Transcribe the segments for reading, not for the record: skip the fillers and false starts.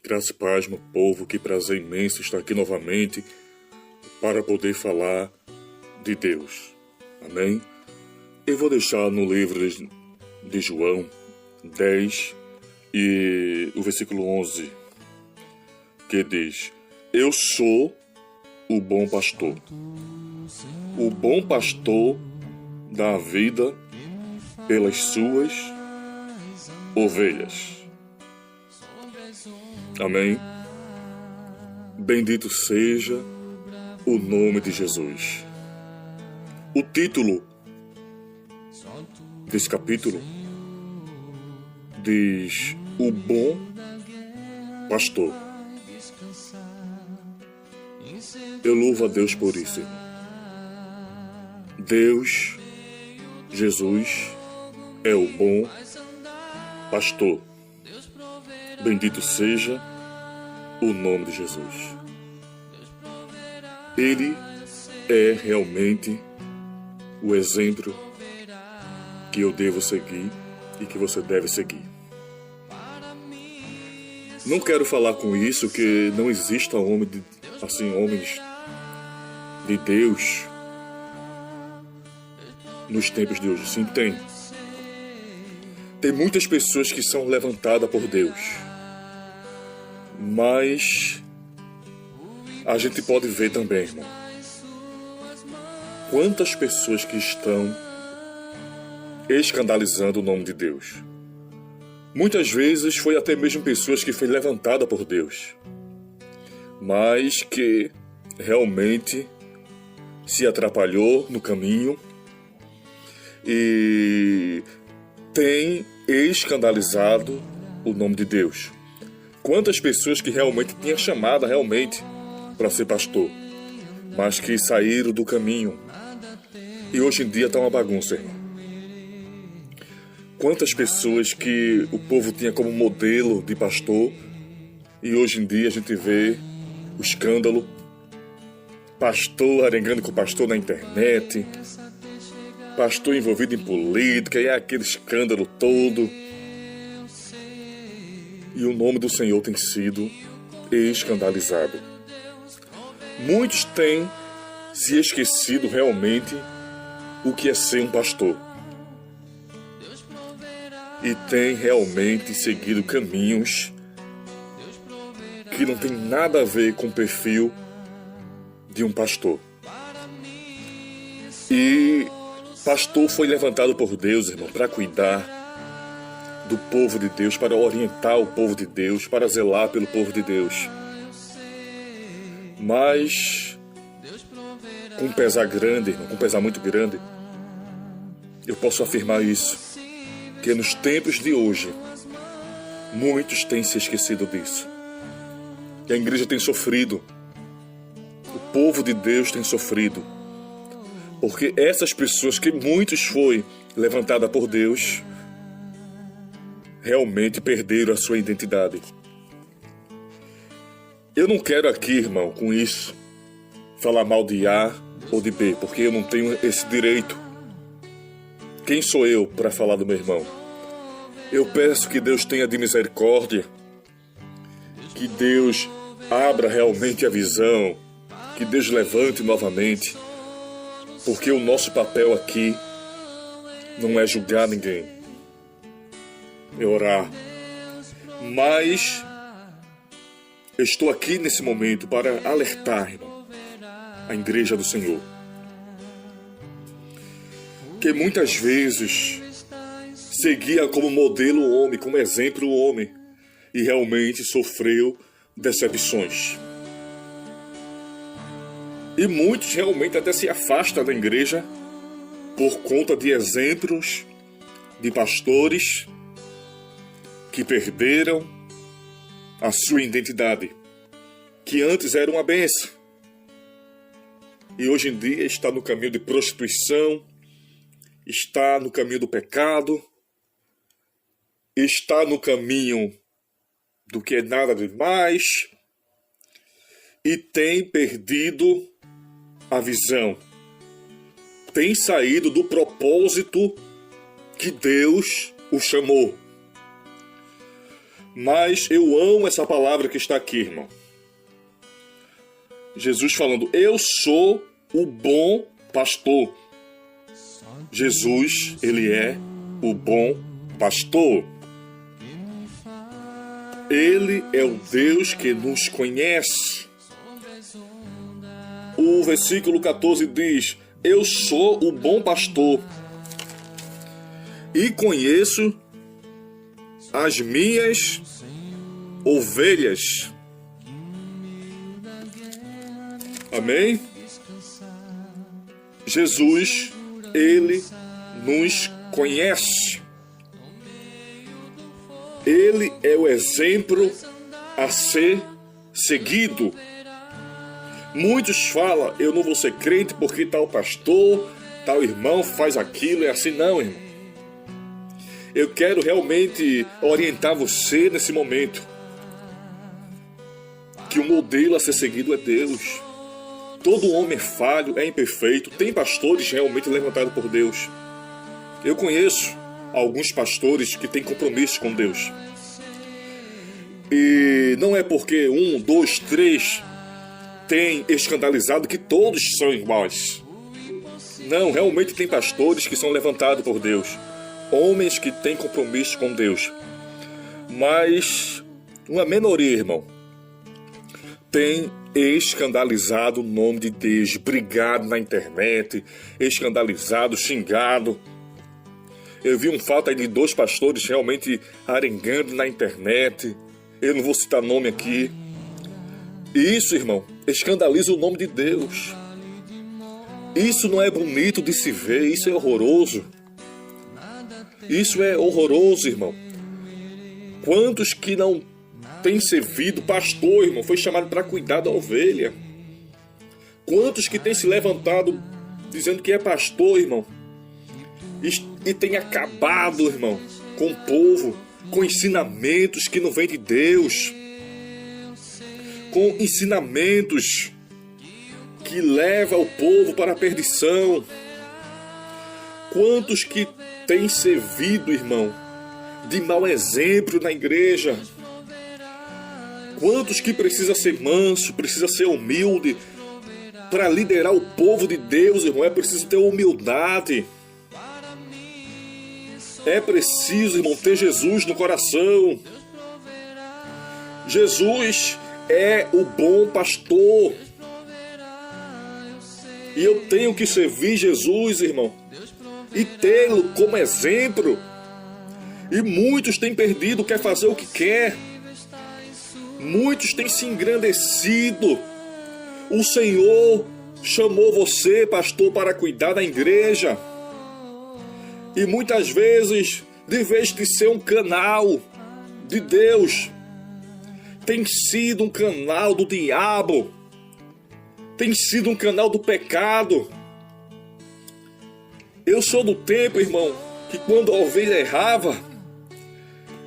Graça e paz, meu povo, que prazer imenso estar aqui novamente para poder falar de Deus. Amém? Eu vou deixar no livro de João 10 e o versículo 11, que diz: Eu sou o bom pastor. O bom pastor dá a vida pelas suas ovelhas. Amém? Bendito seja o nome de Jesus. O título desse capítulo diz: O bom pastor. Eu louvo a Deus por isso, irmão. Deus, Jesus, é o bom pastor. Bendito seja o nome de Jesus. Ele é realmente o exemplo que eu devo seguir e que você deve seguir. Não quero falar com isso que não exista homens de Deus nos tempos de hoje. Sim, tem. Tem muitas pessoas que são levantadas por Deus. Mas a gente pode ver também, irmão, quantas pessoas que estão escandalizando o nome de Deus. Muitas vezes foi até mesmo pessoas que foi levantada por Deus, mas que realmente se atrapalhou no caminho e tem escandalizado o nome de Deus. Quantas pessoas que realmente tinham chamada para ser pastor, mas que saíram do caminho e hoje em dia está uma bagunça, irmão. Quantas pessoas que o povo tinha como modelo de pastor e hoje em dia a gente vê o escândalo, pastor arengando com pastor na internet, pastor envolvido em política, e é aquele escândalo todo. E o nome do Senhor tem sido escandalizado. Muitos têm se esquecido realmente o que é ser um pastor. E têm realmente seguido caminhos que não tem nada a ver com o perfil de um pastor. E pastor foi levantado por Deus, irmão, para cuidar do povo de Deus, para orientar o povo de Deus, para zelar pelo povo de Deus. Mas com um pesar grande, irmão, com um pesar muito grande, eu posso afirmar isso, que nos tempos de hoje muitos têm se esquecido disso. Que a igreja tem sofrido, o povo de Deus tem sofrido, porque essas pessoas que muitos foi levantada por Deus realmente perderam a sua identidade. Eu não quero aqui, irmão, com isso, falar mal de A ou de B, porque eu não tenho esse direito. Quem sou eu para falar do meu irmão? Eu peço que Deus tenha de misericórdia, que Deus abra realmente a visão, que Deus levante novamente, porque o nosso papel aqui não é julgar ninguém, é orar. Mas eu estou aqui nesse momento para alertar, irmão, a igreja do Senhor, que muitas vezes seguia como modelo o homem, como exemplo o homem, e realmente sofreu decepções. E muitos realmente até se afastam da igreja por conta de exemplos de pastores que perderam a sua identidade, que antes era uma bênção, e hoje em dia está no caminho de prostituição, está no caminho do pecado, está no caminho do que é nada demais, e tem perdido a visão, tem saído do propósito que Deus o chamou. Mas eu amo essa palavra que está aqui, irmão. Jesus falando, eu sou o bom pastor. Jesus, ele é o bom pastor. Ele é o Deus que nos conhece. O versículo 14 diz, eu sou o bom pastor e conheço as minhas ovelhas. Amém? Jesus, ele nos conhece. Ele é o exemplo a ser seguido. Muitos falam, eu não vou ser crente porque tal pastor, tal irmão faz aquilo, é assim. Não, irmão. Eu quero realmente orientar você nesse momento que o modelo a ser seguido é Deus. Todo homem é falho, é imperfeito. Tem pastores realmente levantados por Deus. Eu conheço alguns pastores que têm compromisso com Deus. E não é porque 1, 2, 3 tem escandalizado que todos são iguais. Não, realmente tem pastores que são levantados por Deus. Homens que têm compromisso com Deus. Mas uma minoria, irmão, tem escandalizado o nome de Deus, brigado na internet, escandalizado, xingado. Eu vi um fato aí de 2 pastores realmente arengando na internet. Eu não vou citar nome aqui. E isso, irmão, escandaliza o nome de Deus. Isso não é bonito de se ver, isso é horroroso. Isso é horroroso, irmão. Quantos que não têm servido pastor, irmão, foi chamado para cuidar da ovelha? Quantos que têm se levantado dizendo que é pastor, irmão, e tem acabado, irmão, com o povo, com ensinamentos que não vêm de Deus, com ensinamentos que levam o povo para a perdição. Quantos que têm servido, irmão, de mau exemplo na igreja? Quantos que precisa ser manso, precisa ser humilde para liderar o povo de Deus, irmão? É preciso ter humildade. É preciso, irmão, ter Jesus no coração. Jesus é o bom pastor. E eu tenho que servir Jesus, irmão, e tê-lo como exemplo. E muitos têm perdido, quer fazer o que quer. Muitos têm se engrandecido. O Senhor chamou você, pastor, para cuidar da igreja. E muitas vezes, de vez de ser um canal de Deus, tem sido um canal do diabo. Tem sido um canal do pecado. Eu sou do tempo, irmão, que quando a ovelha errava,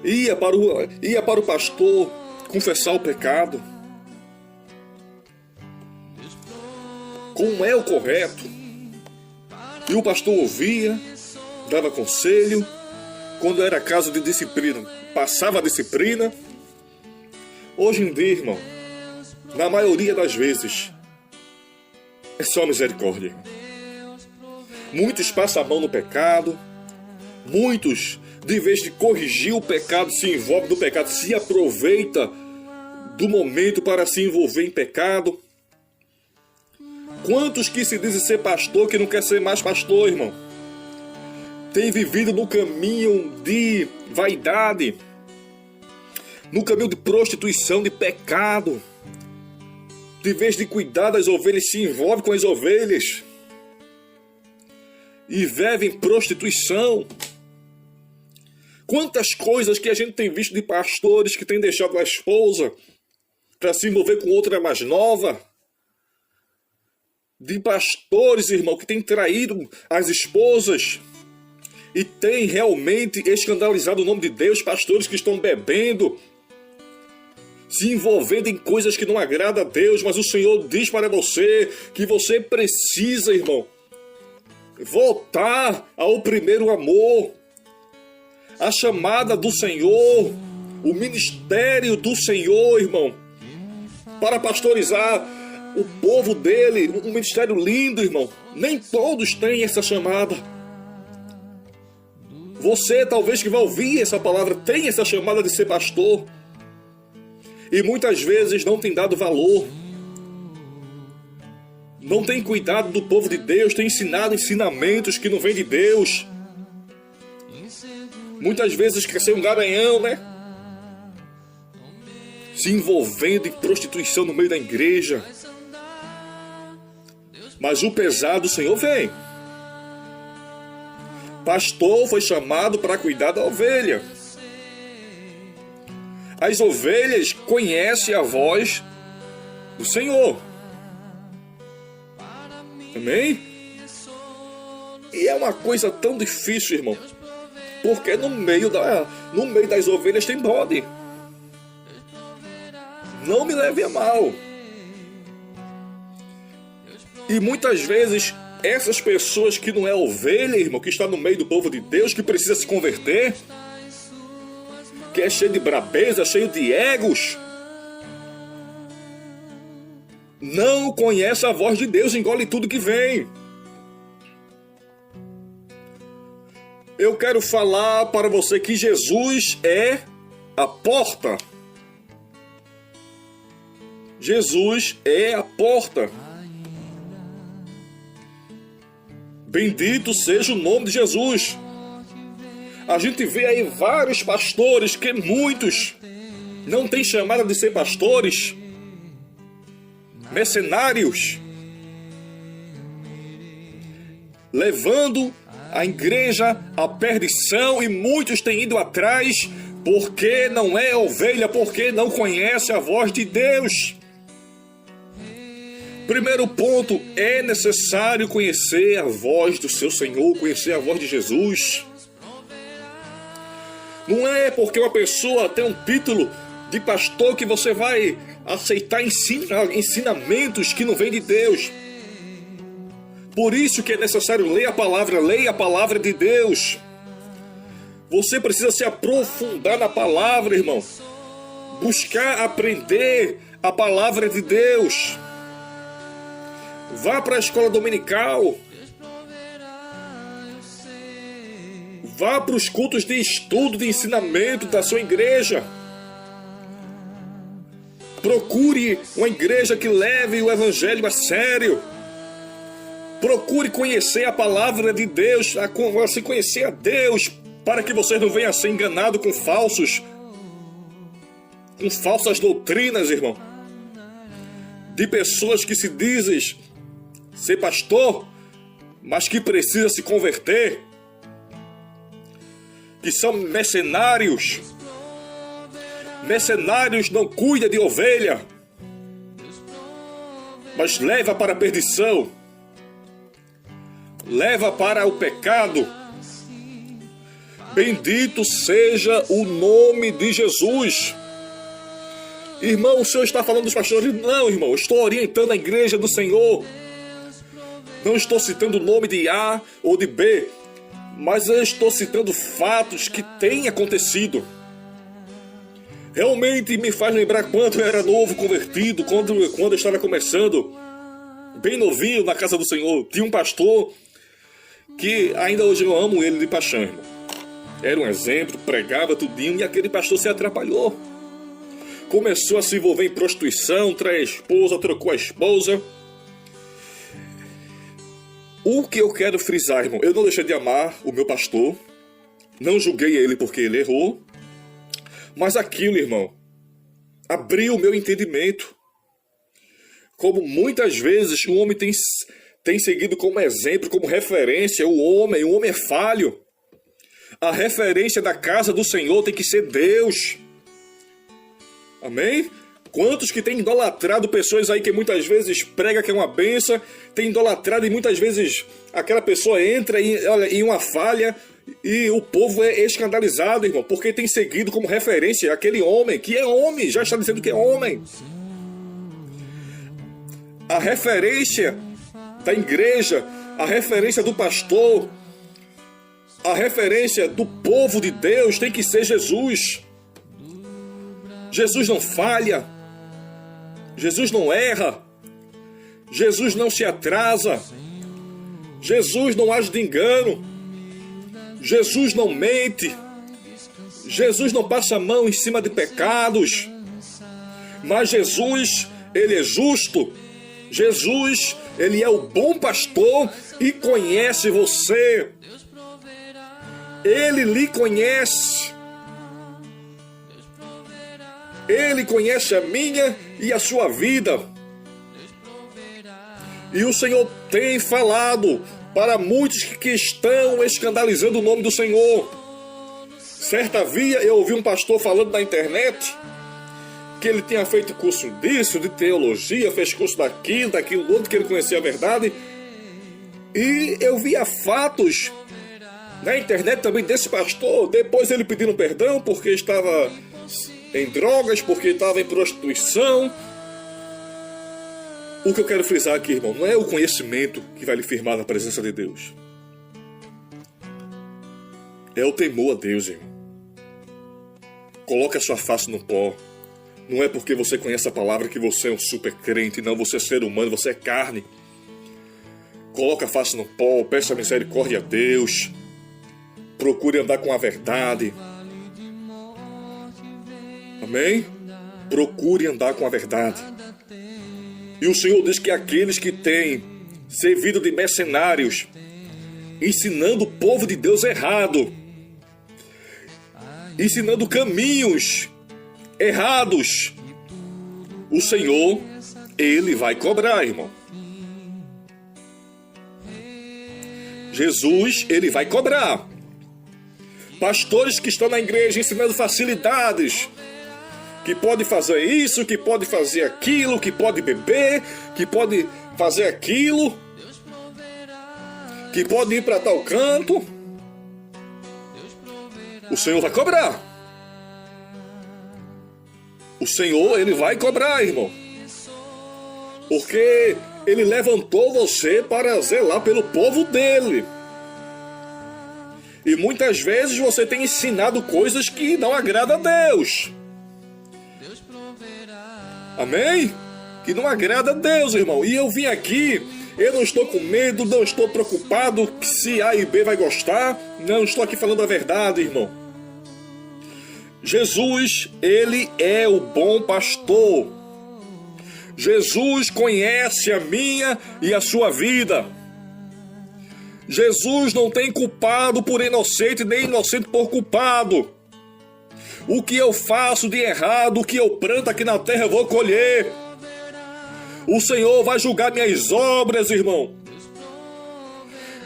ia para o pastor confessar o pecado. Como é o correto. E o pastor ouvia, dava conselho. Quando era caso de disciplina, passava a disciplina. Hoje em dia, irmão, na maioria das vezes, é só misericórdia. Muitos passam a mão no pecado. Muitos, de vez de corrigir o pecado, se envolvem no pecado, se aproveita do momento para se envolver em pecado. Quantos que se dizem ser pastor que não quer ser mais pastor, irmão? Tem vivido no caminho de vaidade, no caminho de prostituição, de pecado. De vez de cuidar das ovelhas, se envolve com as ovelhas e vive em prostituição. Quantas coisas que a gente tem visto de pastores que têm deixado a esposa para se envolver com outra mais nova. De pastores, irmão, que têm traído as esposas e têm realmente escandalizado o nome de Deus. Pastores que estão bebendo, se envolvendo em coisas que não agradam a Deus. Mas o Senhor diz para você que você precisa, irmão, voltar ao primeiro amor. A chamada do Senhor o ministério do Senhor, irmão, para pastorizar o povo dele, um ministério lindo, irmão. Nem todos têm essa chamada. Você, talvez, que vai ouvir essa palavra, tem essa chamada de ser pastor. E muitas vezes não tem dado valor. Não tem cuidado do povo de Deus, tem ensinado ensinamentos que não vêm de Deus. Muitas vezes quer ser um garanhão, né? Se envolvendo em prostituição no meio da igreja. Mas o pesar do Senhor vem. Pastor foi chamado para cuidar da ovelha. As ovelhas conhecem a voz do Senhor. Amém? E é uma coisa tão difícil, irmão. Porque no meio das ovelhas tem bode. Não me leve a mal. E muitas vezes, essas pessoas que não é ovelha, irmão, que está no meio do povo de Deus, que precisa se converter, que é cheio de brabeza, cheio de egos, não conhece a voz de Deus, engole tudo que vem. Eu quero falar para você que Jesus é a porta. Jesus é a porta. Bendito seja o nome de Jesus. A gente vê aí vários pastores, que muitos não têm chamada de ser pastores, mercenários, levando a igreja à perdição, e muitos têm ido atrás porque não é ovelha, porque não conhece a voz de Deus. Primeiro ponto, é necessário conhecer a voz do seu Senhor, conhecer a voz de Jesus. Não é porque uma pessoa tem um título de pastor que você vai aceitar ensinamentos que não vêm de Deus. Por isso que é necessário ler a palavra de Deus. Você precisa se aprofundar na palavra, irmão. Buscar aprender a palavra de Deus. Vá para a escola dominical. Vá para os cultos de estudo, de ensinamento da sua igreja. Procure uma igreja que leve o evangelho a sério. Procure conhecer a palavra de Deus, assim conhecer a Deus, para que você não venha a ser enganado com falsas doutrinas, irmão. De pessoas que se dizem ser pastor, mas que precisa se converter, que são mercenários. Mercenários não cuidam de ovelha, mas leva para a perdição, leva para o pecado. Bendito seja o nome de Jesus. Irmão, o senhor está falando dos pastores? Não, irmão, eu estou orientando a igreja do Senhor. Não estou citando o nome de A ou de B, mas eu estou citando fatos que têm acontecido. Realmente me faz lembrar quando eu era novo, convertido, quando eu estava começando, bem novinho na casa do Senhor. Tinha um pastor que ainda hoje eu amo ele de paixão, irmão. Era um exemplo, pregava tudinho, e aquele pastor se atrapalhou. Começou a se envolver em prostituição, traiu a esposa, trocou a esposa. O que eu quero frisar, irmão, eu não deixei de amar o meu pastor, não julguei ele porque ele errou, mas aquilo, irmão, abriu o meu entendimento. Como muitas vezes o homem tem seguido como exemplo, como referência, o homem é falho. A referência da casa do Senhor tem que ser Deus. Amém? Quantos que têm idolatrado pessoas aí que muitas vezes prega que é uma benção, tem idolatrado, e muitas vezes aquela pessoa entra em uma falha e o povo é escandalizado, irmão, porque tem seguido como referência aquele homem, que é homem, já está dizendo que é homem. A referência da igreja, a referência do pastor, a referência do povo de Deus tem que ser Jesus. Jesus não falha. Jesus não erra. Jesus não se atrasa. Jesus não age de engano. Jesus não mente. Jesus não passa a mão em cima de pecados. Mas Jesus, ele é justo. Jesus, ele é o bom pastor e conhece você. Ele lhe conhece. Ele conhece a minha e a sua vida. E o Senhor tem falado para muitos que estão escandalizando o nome do Senhor. Certa via eu ouvi um pastor falando na internet que ele tinha feito curso disso, de teologia, fez curso daquilo, outro, que ele conhecia a verdade. E eu via fatos na internet também desse pastor, depois ele pedindo perdão porque estava em drogas, porque estava em prostituição. O que eu quero frisar aqui, irmão, não é o conhecimento que vai lhe firmar na presença de Deus. É o temor a Deus, irmão. Coloque a sua face no pó. Não é porque você conhece a palavra que você é um super crente. Não, você é ser humano, você é carne. Coloque a face no pó, peça misericórdia a Deus. Procure andar com a verdade. Amém? Procure andar com a verdade. E o Senhor diz que aqueles que têm servido de mercenários, ensinando o povo de Deus errado, ensinando caminhos errados, o Senhor, ele vai cobrar, irmão. Jesus, ele vai cobrar. Pastores que estão na igreja ensinando facilidades, que pode fazer isso, que pode fazer aquilo, que pode beber, que pode fazer aquilo, que pode ir para tal canto, o Senhor vai cobrar. O Senhor, ele vai cobrar, irmão. Porque ele levantou você para zelar pelo povo dele. E muitas vezes você tem ensinado coisas que não agradam a Deus. Amém? Que não agrada a Deus, irmão. E eu vim aqui, eu não estou com medo, não estou preocupado se A e B vai gostar. Não, estou aqui falando a verdade, irmão. Jesus, ele é o bom pastor. Jesus conhece a minha e a sua vida. Jesus não tem culpado por inocente, nem inocente por culpado. O que eu faço de errado, o que eu planto aqui na terra, eu vou colher. O Senhor vai julgar minhas obras, irmão.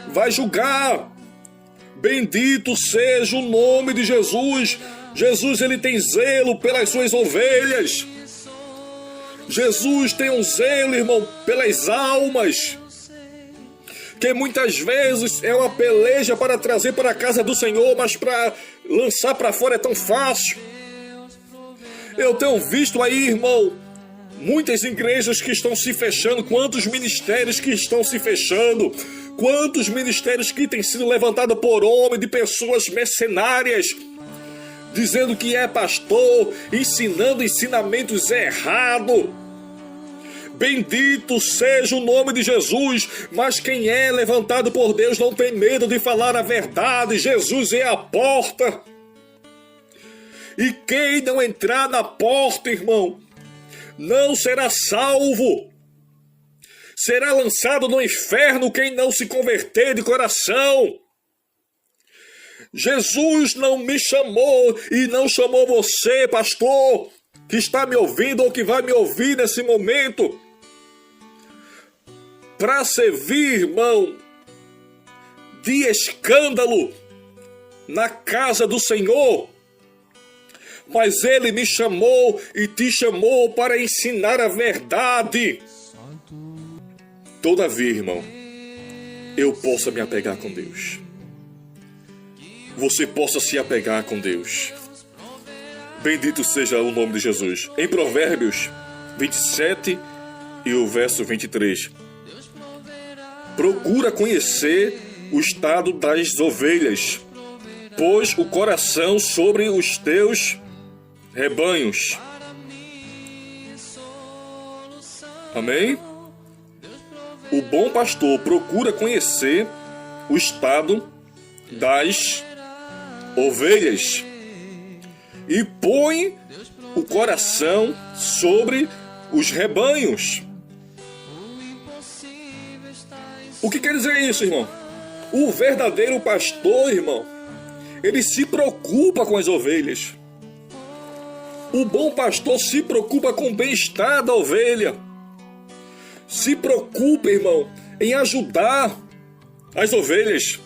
Vai julgar. Bendito seja o nome de Jesus. Jesus, ele tem zelo pelas suas ovelhas. Jesus tem um zelo, irmão, pelas almas, que muitas vezes é uma peleja para trazer para a casa do Senhor, mas para lançar para fora é tão fácil. Eu tenho visto aí, irmão, muitas igrejas que estão se fechando, quantos ministérios que estão se fechando, quantos ministérios que têm sido levantados por homens, de pessoas mercenárias, dizendo que é pastor, ensinando ensinamentos errados. Bendito seja o nome de Jesus, mas quem é levantado por Deus não tem medo de falar a verdade. Jesus é a porta. E quem não entrar na porta, irmão, não será salvo. Será lançado no inferno quem não se converter de coração. Jesus não me chamou e não chamou você, pastor, que está me ouvindo ou que vai me ouvir nesse momento, para servir, irmão, de escândalo na casa do Senhor. Mas Ele me chamou e te chamou para ensinar a verdade. Todavia, irmão, eu possa me apegar com Deus. Você possa se apegar com Deus. Bendito seja o nome de Jesus. Em Provérbios 27 e o verso 23. Procura conhecer o estado das ovelhas, pois o coração sobre os teus rebanhos. Amém? O bom pastor procura conhecer o estado das ovelhas e põe o coração sobre os rebanhos. O que quer dizer isso, irmão? O verdadeiro pastor, irmão, ele se preocupa com as ovelhas. O bom pastor se preocupa com o bem-estar da ovelha. Se preocupa, irmão, em ajudar as ovelhas.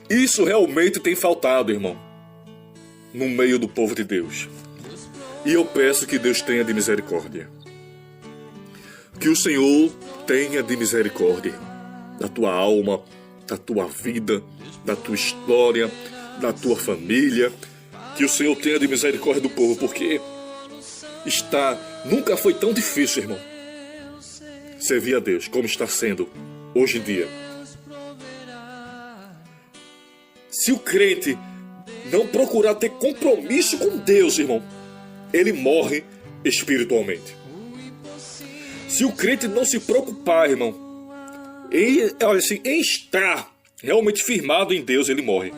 Isso realmente tem faltado, irmão, no meio do povo de Deus. E eu peço que Deus tenha de misericórdia. Que o Senhor tenha de misericórdia da tua alma, da tua vida, da tua história, da tua família. Que o Senhor tenha de misericórdia do povo, porque nunca foi tão difícil, irmão, servir a Deus como está sendo hoje em dia. Se o crente não procurar ter compromisso com Deus, irmão, ele morre espiritualmente. Se o crente não se preocupar, irmão, em estar realmente firmado em Deus, ele morre.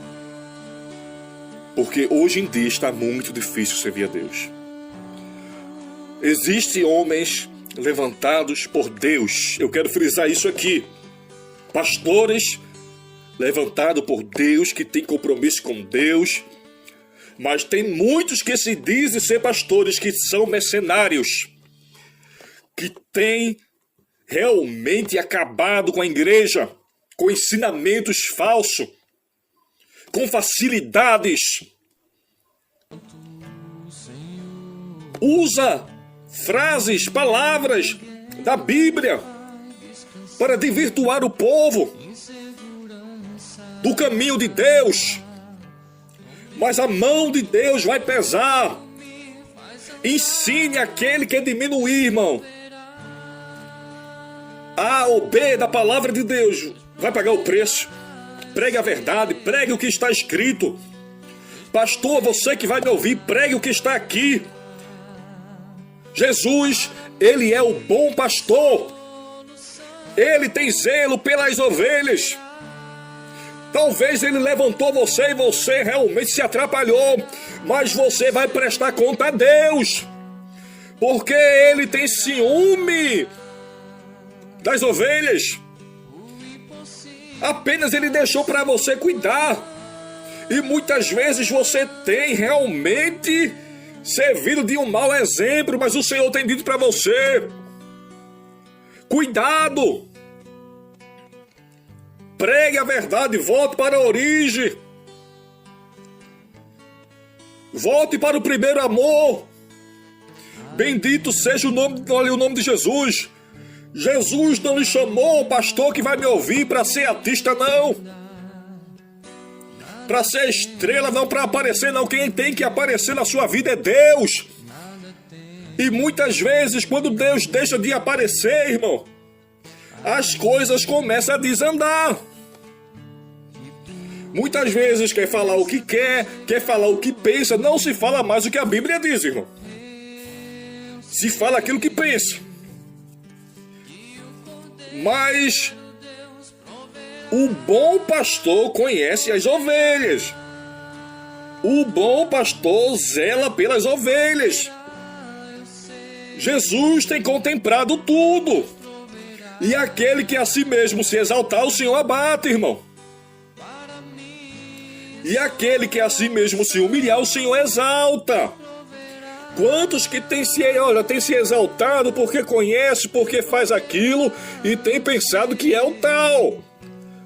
Porque hoje em dia está muito difícil servir a Deus. Existem homens levantados por Deus. Eu quero frisar isso aqui. Pastores levantados por Deus, que têm compromisso com Deus. Mas tem muitos que se dizem ser pastores, que são mercenários, que têm realmente acabado com a igreja, com ensinamentos falsos, com facilidades. Usa frases, palavras da Bíblia para desvirtuar o povo do caminho de Deus. Mas a mão de Deus vai pesar. Ensine aquele que é diminuir, irmão. A ou B da palavra de Deus vai pagar o preço. Pregue a verdade, pregue o que está escrito. Pastor, você que vai me ouvir, pregue o que está aqui. Jesus, ele é o bom pastor. Ele tem zelo pelas ovelhas. Talvez ele levantou você e você realmente se atrapalhou, mas você vai prestar conta a Deus, porque ele tem ciúme das ovelhas. Apenas ele deixou para você cuidar. E muitas vezes você tem realmente servido de um mau exemplo, mas o Senhor tem dito para você: cuidado! Pregue a verdade, volte para a origem. Volte para o primeiro amor. Bendito seja o nome de Jesus. Jesus não lhe chamou, pastor que vai me ouvir, para ser artista, não. Para ser estrela, não, para aparecer, não. Quem tem que aparecer na sua vida é Deus. E muitas vezes, quando Deus deixa de aparecer, irmão, as coisas começam a desandar. Muitas vezes quer falar o que quer falar o que pensa, não se fala mais o que a Bíblia diz, irmão. Se fala aquilo que pensa. Mas o bom pastor conhece as ovelhas. O bom pastor zela pelas ovelhas. Jesus tem contemplado tudo. E aquele que a si mesmo se exaltar, o Senhor abate, irmão. E aquele que a si mesmo se humilhar, o Senhor exalta. Quantos que tem se exaltado porque conhece, porque faz aquilo e tem pensado que é o tal.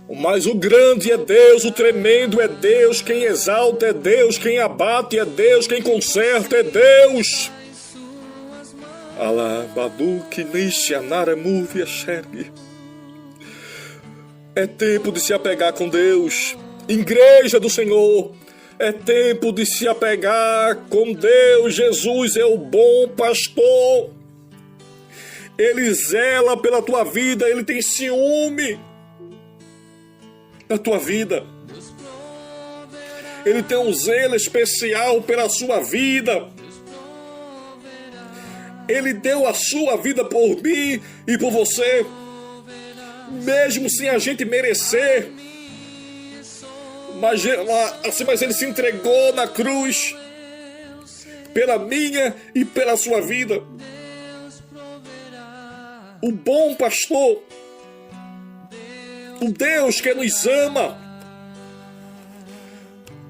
Mas o grande é Deus, o tremendo é Deus, quem exalta é Deus, quem abate é Deus, quem conserta é Deus. É tempo de se apegar com Deus. Igreja do Senhor, é tempo de se apegar com Deus. Jesus é o bom pastor. Ele zela pela tua vida, ele tem ciúme da tua vida. Ele tem um zelo especial pela sua vida. Ele deu a sua vida por mim e por você, mesmo sem a gente merecer. Mas ele se entregou na cruz pela minha e pela sua vida. O bom pastor, o Deus que nos ama,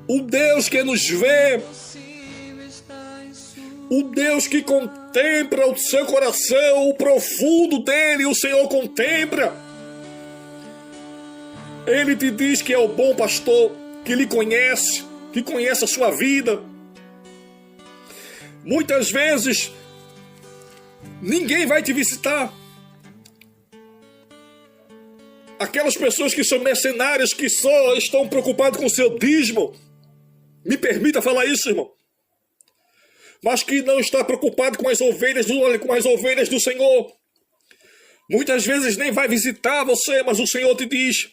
o Deus que nos vê, o Deus que contempla o seu coração, o profundo dele, o Senhor contempla. Ele te diz que é o bom pastor, que lhe conhece, que conhece a sua vida. Muitas vezes, ninguém vai te visitar. Aquelas pessoas que são mercenárias, que só estão preocupadas com o seu dízimo, me permita falar isso, irmão, mas que não está preocupado com as ovelhas do Senhor. Muitas vezes nem vai visitar você, mas o Senhor te diz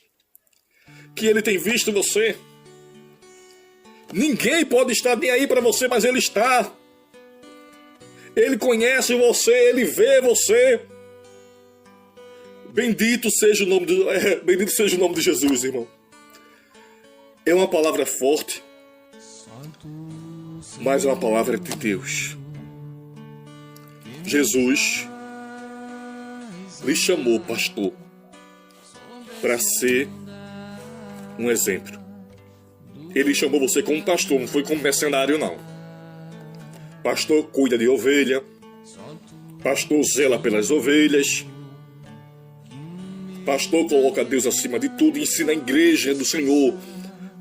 que Ele tem visto você. Ninguém pode estar nem aí para você, mas Ele está. Ele conhece você, Ele vê você. Bendito seja o nome de Jesus, irmão. É uma palavra forte, mas é uma palavra de Deus. Jesus lhe chamou, pastor, para ser um exemplo. Ele chamou você como pastor, não foi como mercenário, não. Pastor cuida de ovelha, pastor zela pelas ovelhas, pastor coloca Deus acima de tudo, ensina a igreja do Senhor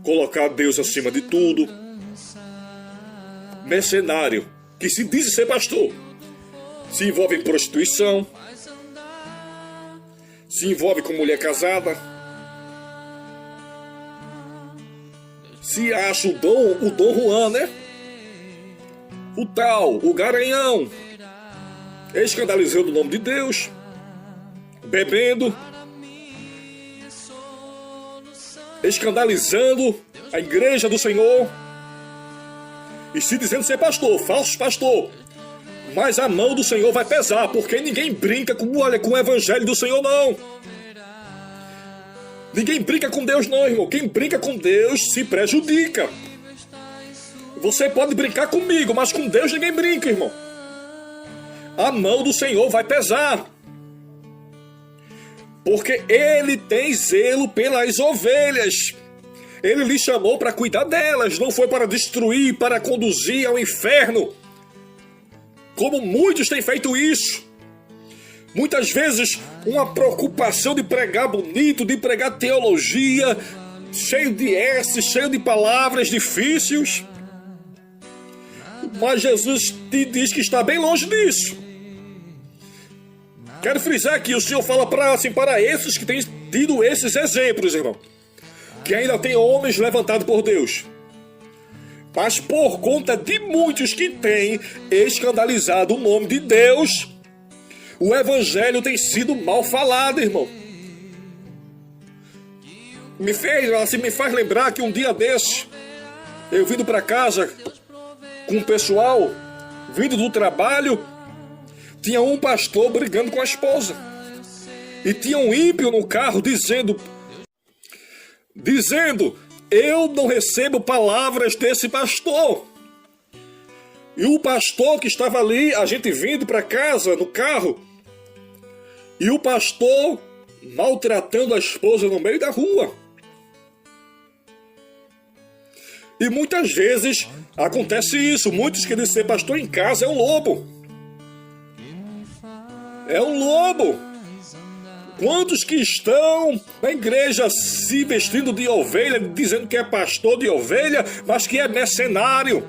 colocar Deus acima de tudo. Mercenário, que se diz ser pastor, se envolve em prostituição, se envolve com mulher casada, se acha o Dom Juan, né? O garanhão, escandalizando o nome de Deus, bebendo, escandalizando a igreja do Senhor e se dizendo ser pastor, falso pastor. Mas a mão do Senhor vai pesar, porque ninguém brinca com o evangelho do Senhor, não. Ninguém brinca com Deus, não, irmão. Quem brinca com Deus se prejudica. Você pode brincar comigo, mas com Deus ninguém brinca, irmão. A mão do Senhor vai pesar, porque Ele tem zelo pelas ovelhas. Ele lhe chamou para cuidar delas, não foi para destruir, para conduzir ao inferno, como muitos têm feito isso. Muitas vezes, uma preocupação de pregar bonito, de pregar teologia, cheio de S, cheio de palavras difíceis. Mas Jesus te diz que está bem longe disso. Quero frisar aqui, o Senhor fala para esses que têm tido esses exemplos, irmão, que ainda tem homens levantados por Deus. Mas por conta de muitos que têm escandalizado o nome de Deus, o evangelho tem sido mal falado, irmão. Me faz lembrar que um dia desses, eu vindo para casa com o pessoal, vindo do trabalho, tinha um pastor brigando com a esposa. E tinha um ímpio no carro dizendo, eu não recebo palavras desse pastor. E o pastor que estava ali, a gente vindo para casa no carro, e o pastor maltratando a esposa no meio da rua. E muitas vezes acontece isso. Muitos querem ser pastor em casa, é um lobo. É um lobo. Quantos que estão na igreja se vestindo de ovelha, dizendo que é pastor de ovelha, mas que é mercenário.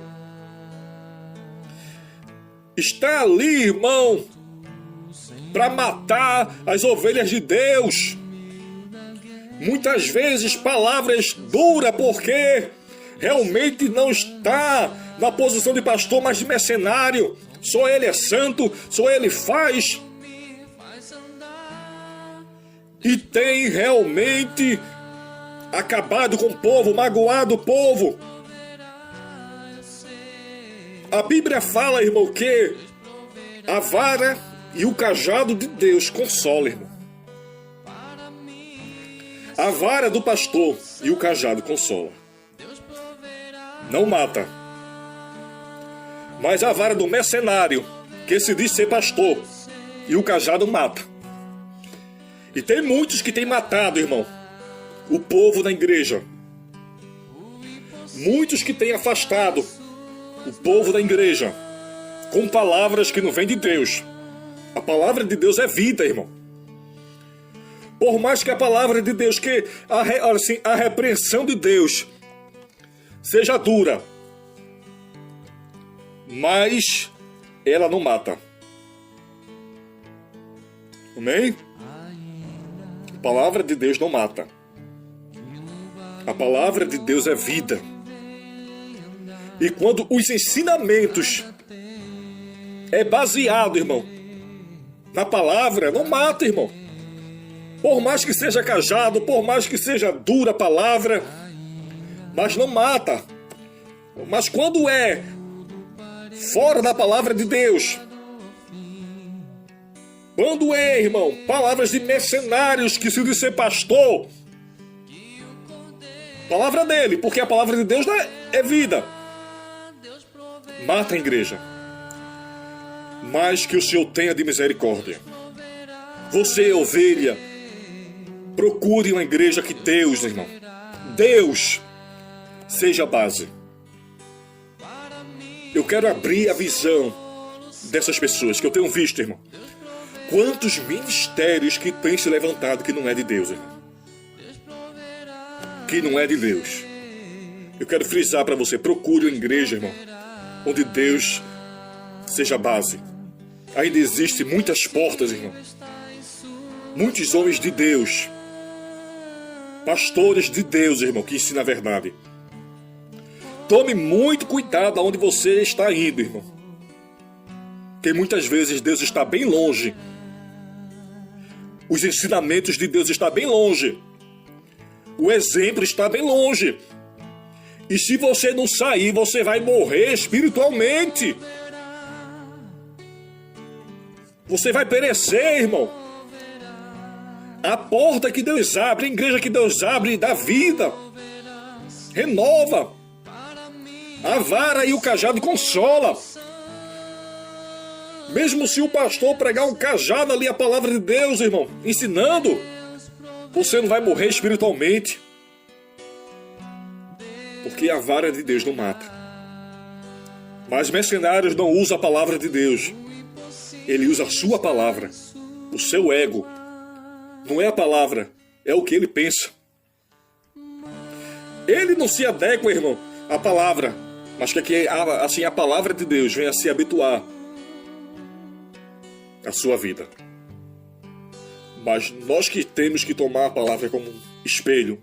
Está ali, irmão, para matar as ovelhas de Deus. Muitas vezes palavras duras, porque realmente não está na posição de pastor, mas de mercenário. Só ele é santo, só ele faz. E tem realmente acabado com o povo, magoado o povo. A Bíblia fala, irmão, que A vara e o cajado de Deus consola, irmão. A vara do pastor e o cajado consola. Não mata. Mas a vara do mercenário, que se diz ser pastor, e o cajado mata. E tem muitos que têm matado, irmão, o povo da igreja. Muitos que têm afastado o povo da igreja com palavras que não vêm de Deus. A palavra de Deus é vida, irmão. Por mais que a palavra de Deus, que a repreensão de Deus seja dura, mas ela não mata. Amém? A palavra de Deus não mata. A palavra de Deus é vida. E quando os ensinamentos é baseado, irmão, na palavra, não mata, irmão. Por mais que seja cajado, por mais que seja dura a palavra, mas não mata. Mas quando é fora da palavra de Deus, quando é, irmão, palavras de mercenários que se diz ser pastor, palavra dele, porque a palavra de Deus é vida, mata a igreja. Mas que o Senhor tenha de misericórdia. Você, ovelha, procure uma igreja que Deus, irmão, Deus seja a base. Eu quero abrir a visão dessas pessoas que eu tenho visto, irmão. Quantos ministérios que têm se levantado que não é de Deus, irmão. Que não é de Deus. Eu quero frisar para você, procure uma igreja, irmão, onde Deus seja a base. Ainda existem muitas portas, irmão. Muitos homens de Deus, pastores de Deus, irmão, que ensinam a verdade. Tome muito cuidado aonde você está indo, irmão. Porque muitas vezes Deus está bem longe. Os ensinamentos de Deus estão bem longe. O exemplo está bem longe. E se você não sair, você vai morrer espiritualmente. Você vai perecer, irmão. A porta que Deus abre, a igreja que Deus abre, dá vida, renova. A vara e o cajado consola. Mesmo se o pastor pregar um cajado ali, a palavra de Deus, irmão, ensinando, você não vai morrer espiritualmente. Porque a vara de Deus não mata. Mas mercenários não usam a palavra de Deus. Ele usa a sua palavra, o seu ego. Não é a palavra, é o que ele pensa. Ele não se adequa, irmão, à palavra, mas que assim, a palavra de Deus venha a se habituar à sua vida. Mas nós que temos que tomar a palavra como um espelho,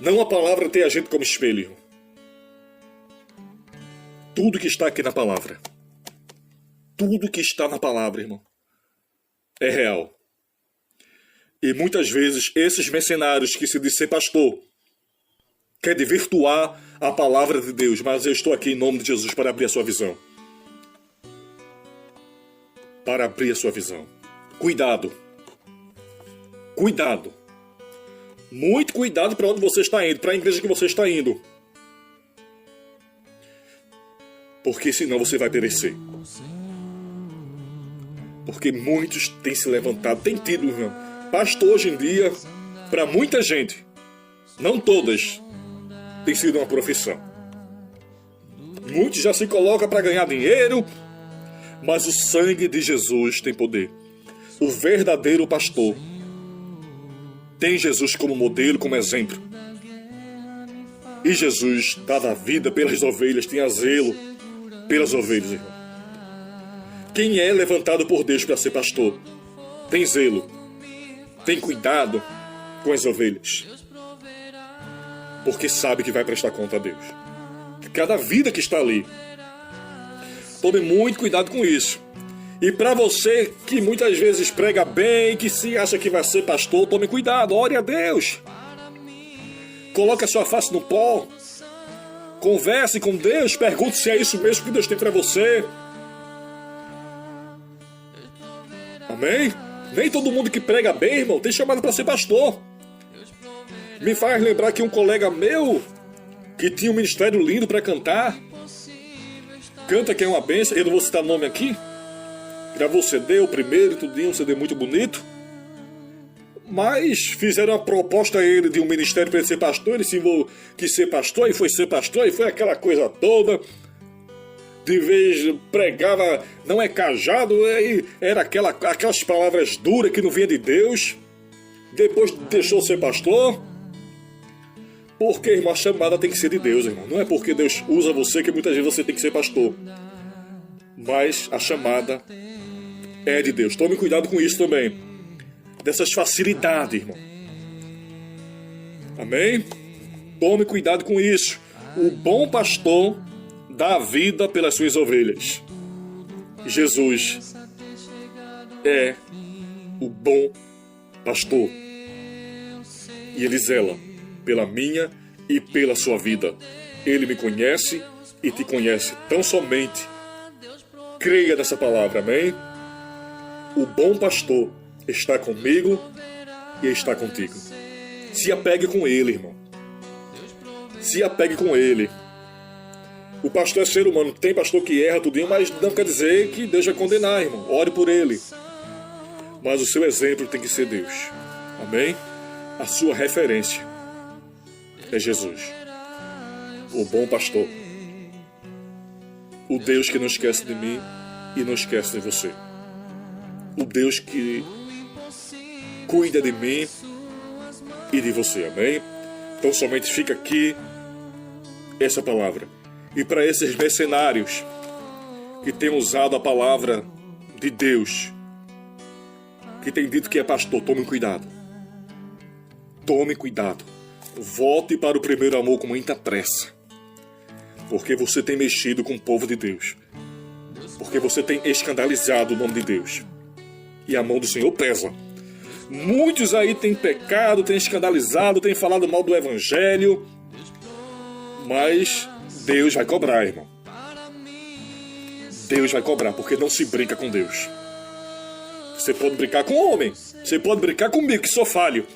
não a palavra ter a gente como espelho, irmão. Tudo que está aqui na palavra, tudo que está na palavra, irmão, é real. E muitas vezes esses mercenários que se diz ser pastor quer desvirtuar a palavra de Deus, mas eu estou aqui em nome de Jesus para abrir a sua visão. Para abrir a sua visão. Cuidado. Cuidado. Muito cuidado para onde você está indo, para a igreja que você está indo. Porque senão você vai perecer. Porque muitos têm se levantado, têm tido, irmão. Pastor hoje em dia, para muita gente, não todas, tem sido uma profissão. Muitos já se colocam para ganhar dinheiro, mas o sangue de Jesus tem poder. O verdadeiro pastor tem Jesus como modelo, como exemplo. E Jesus dá a vida pelas ovelhas, tinha zelo pelas ovelhas, irmão. Quem é levantado por Deus para ser pastor, tem zelo, tem cuidado com as ovelhas, porque sabe que vai prestar conta a Deus. Cada vida que está ali. Tome muito cuidado com isso. E para você que muitas vezes prega bem, que se acha que vai ser pastor, tome cuidado, ore a Deus. Coloque a sua face no pó. Converse com Deus, pergunte se é isso mesmo que Deus tem para você. Amém? Nem todo mundo que prega bem, irmão, tem chamado para ser pastor. Me faz lembrar que um colega meu, que tinha um ministério lindo para cantar, canta que é uma benção, eu não vou citar nome aqui, gravou CD, o primeiro, tudinho, um CD muito bonito, mas fizeram uma proposta a ele de um ministério para ele ser pastor, ele se quis ser pastor, e foi ser pastor, e foi aquela coisa toda, de vez pregava, não é cajado, era aquelas palavras duras que não vinha de Deus, depois deixou de ser pastor. Porque, irmão, a chamada tem que ser de Deus, irmão. Não é porque Deus usa você que muitas vezes você tem que ser pastor. Mas a chamada é de Deus. Tome cuidado com isso também. Dessas facilidades, irmão. Amém? Tome cuidado com isso. O bom pastor dá a vida pelas suas ovelhas. Jesus é o bom pastor. E ele zela pela minha e pela sua vida. Ele me conhece e te conhece tão somente. Creia nessa palavra, amém? O bom pastor está comigo e está contigo. Se apegue com ele, irmão. Se apegue com ele. O pastor é ser humano. Tem pastor que erra tudinho, mas não quer dizer que Deus vai condenar, irmão. Ore por ele. Mas o seu exemplo tem que ser Deus. Amém? A sua referência é Jesus, o bom pastor, o Deus que não esquece de mim e não esquece de você, o Deus que cuida de mim e de você, amém? Então somente fica aqui essa palavra. E para esses mercenários que têm usado a palavra de Deus, que tem dito que é pastor, tome cuidado. Tome cuidado. Volte para o primeiro amor com muita pressa. Porque você tem mexido com o povo de Deus. Porque você tem escandalizado o nome de Deus. E a mão do Senhor pesa. Muitos aí têm pecado, têm escandalizado, têm falado mal do Evangelho. Mas Deus vai cobrar, irmão. Deus vai cobrar, porque não se brinca com Deus. Você pode brincar com o homem. Você pode brincar comigo, que sou falho.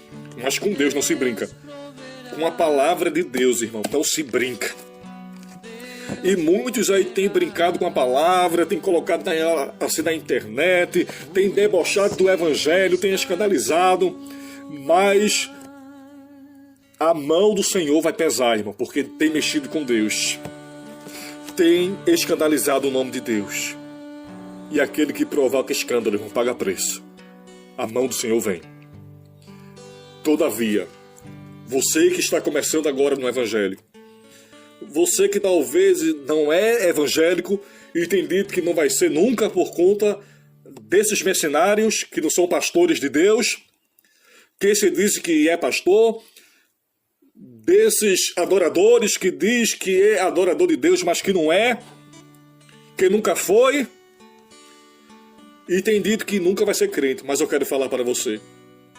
Mas com Deus não se brinca. Com a palavra de Deus, irmão, não se brinca. E muitos aí têm brincado com a palavra, têm colocado assim na internet, têm debochado do Evangelho, têm escandalizado, mas a mão do Senhor vai pesar, irmão, porque tem mexido com Deus, tem escandalizado o nome de Deus. E aquele que provoca escândalo, irmão, paga preço. A mão do Senhor vem. Todavia, você que está começando agora no Evangelho, você que talvez não é evangélico e tem dito que não vai ser nunca por conta desses mercenários que não são pastores de Deus, que se diz que é pastor, desses adoradores que diz que é adorador de Deus, mas que não é, que nunca foi, e tem dito que nunca vai ser crente. Mas eu quero falar para você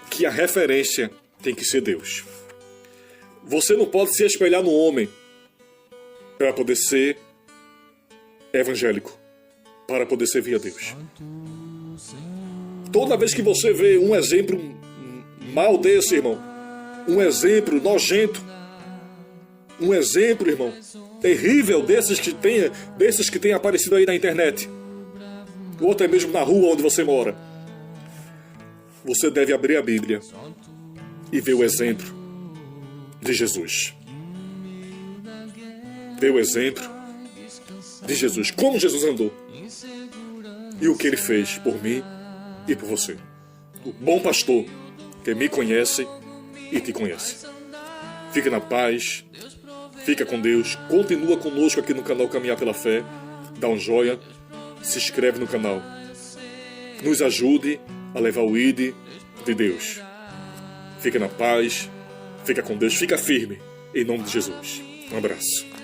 que a referência tem que ser Deus. Você não pode se espelhar no homem para poder ser evangélico, para poder servir a Deus. Toda vez que você vê um exemplo mal desse, irmão, um exemplo nojento, um exemplo, irmão, terrível desses que tem aparecido aí na internet, ou até mesmo na rua onde você mora, você deve abrir a Bíblia e ver o exemplo de Jesus. Ver o exemplo de Jesus, como Jesus andou e o que ele fez por mim e por você. O bom pastor que me conhece e te conhece. Fica na paz, fica com Deus, continua conosco aqui no canal Caminhar pela Fé, dá um joinha, se inscreve no canal, nos ajude a levar o ID de Deus. Fica na paz, fica com Deus, fica firme, em nome de Jesus. Um abraço.